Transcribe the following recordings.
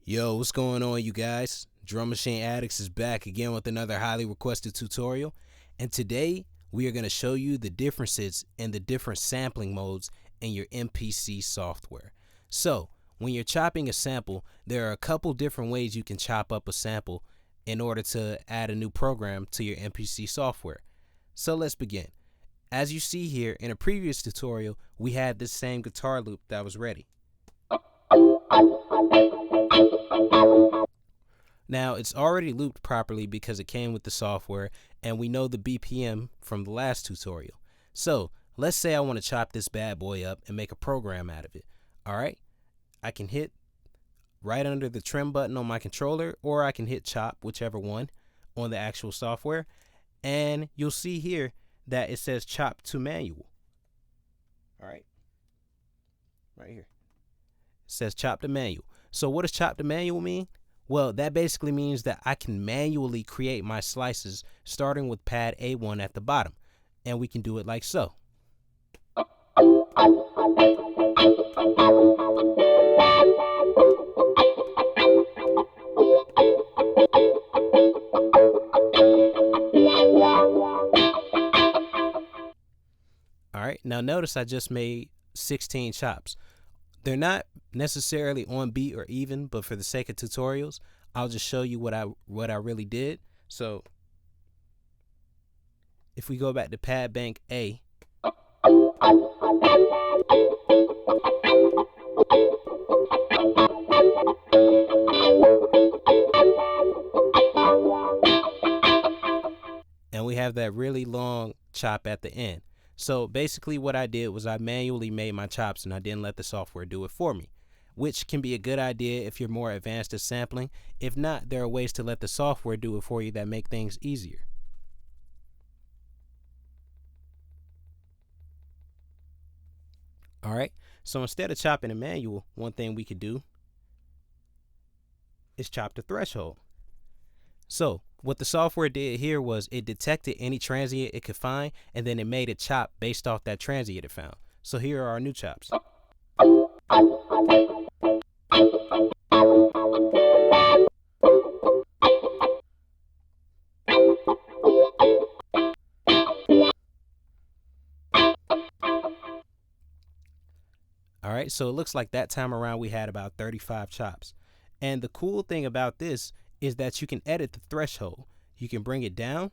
Yo, what's going on, you guys? Drum Machine Addicts is back again with another highly requested tutorial, and today we are going to show you the differences in the different sampling modes in your MPC software. So, when you're chopping a sample, there are a couple different ways you can chop up a sample in order to add a new program to your MPC software. So let's begin. As you see here, in a previous tutorial, we had this same guitar loop that was ready. Now, it's already looped properly because it came with the software, and we know the BPM from the last tutorial. So, let's say I want to chop this bad boy up and make a program out of it. Alright, I can hit right under the trim button on my controller, or I can hit chop, whichever one, on the actual software, and you'll see here that it says chop to manual. Alright, right here. It says chop to manual. So what does chop to manual mean? Well, that basically means that I can manually create my slices starting with pad A1 at the bottom, and we can do it like so. Alright, now notice I just made 16 chops. They're not necessarily on beat or even, but for the sake of tutorials, I'll just show you what I really did. So if we go back to pad bank A, and we have that really long chop at the end. So basically what I did was I manually made my chops and I didn't let the software do it for me, which can be a good idea if you're more advanced at sampling. If not, there are ways to let the software do it for you that make things easier. Alright, so instead of chopping a manual, one thing we could do is chop the threshold. So what the software did here was it detected any transient it could find, and then it made a chop based off that transient it found. So here are our new chops. Alright, so it looks like that time around we had about 35 chops. And the cool thing about this is that you can edit the threshold. You can bring it down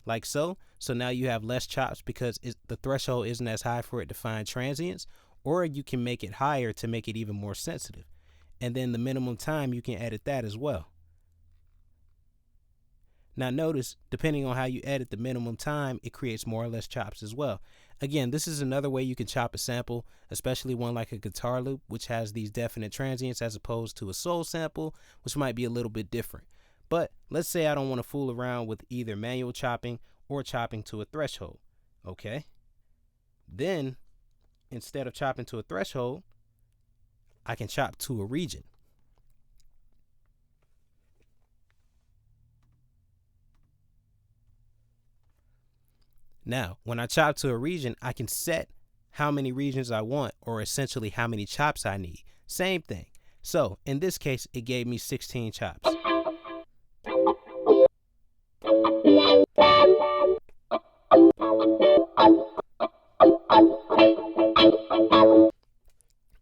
like so. So now you have less chops because the threshold isn't as high for it to find transients, or you can make it higher to make it even more sensitive. And then the minimum time, you can edit that as well. Now notice, depending on how you edit the minimum time, it creates more or less chops as well. Again, this is another way you can chop a sample, especially one like a guitar loop, which has these definite transients, as opposed to a soul sample, which might be a little bit different. But let's say I don't want to fool around with either manual chopping or chopping to a threshold. Okay. Then, instead of chopping to a threshold, I can chop to a region. Now, when I chop to a region, I can set how many regions I want, or essentially how many chops I need. Same thing. So, in this case, it gave me 16 chops.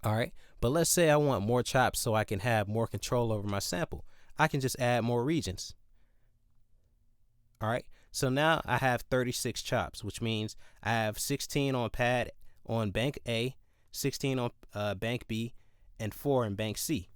Alright, but let's say I want more chops so I can have more control over my sample. I can just add more regions. Alright. So now I have 36 chops, which means I have 16 on bank A, 16 on bank B, and 4 in bank C.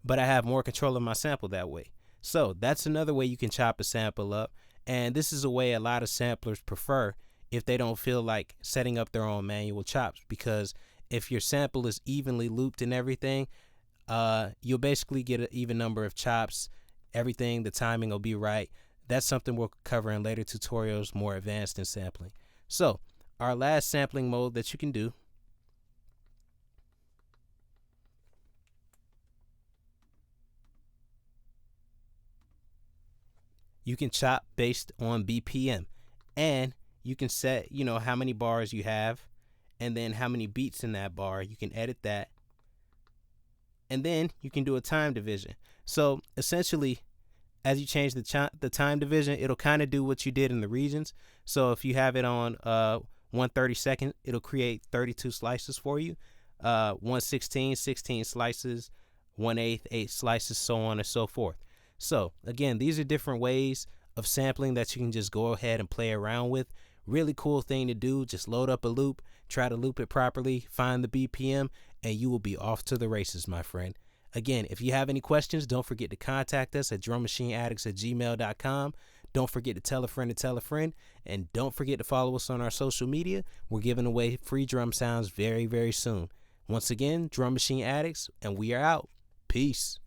But I have more control of my sample that way. So that's another way you can chop a sample up, and this is a way a lot of samplers prefer if they don't feel like setting up their own manual chops, because if your sample is evenly looped and everything, you'll basically get an even number of chops. Everything, the timing will be right. That's something we'll cover in later tutorials, more advanced in sampling. So our last sampling mode that you can do, you can chop based on BPM, and you can set, how many bars you have, and then how many beats in that bar. You can edit that, and then you can do a time division. So essentially, as you change the time division, it'll kind of do what you did in the regions. So if you have it on 1/32, it'll create 32 slices for you. 1/16, 16 slices, 1/8, 8 slices, so on and so forth. So again, these are different ways of sampling that you can just go ahead and play around with. Really cool thing to do. Just load up a loop, try to loop it properly, find the BPM, and you will be off to the races, my friend. Again, if you have any questions, don't forget to contact us at drummachineaddicts@gmail.com. Don't forget to tell a friend, and don't forget to follow us on our social media. We're giving away free drum sounds very, very soon. Once again, Drum Machine Addicts, and we are out. Peace.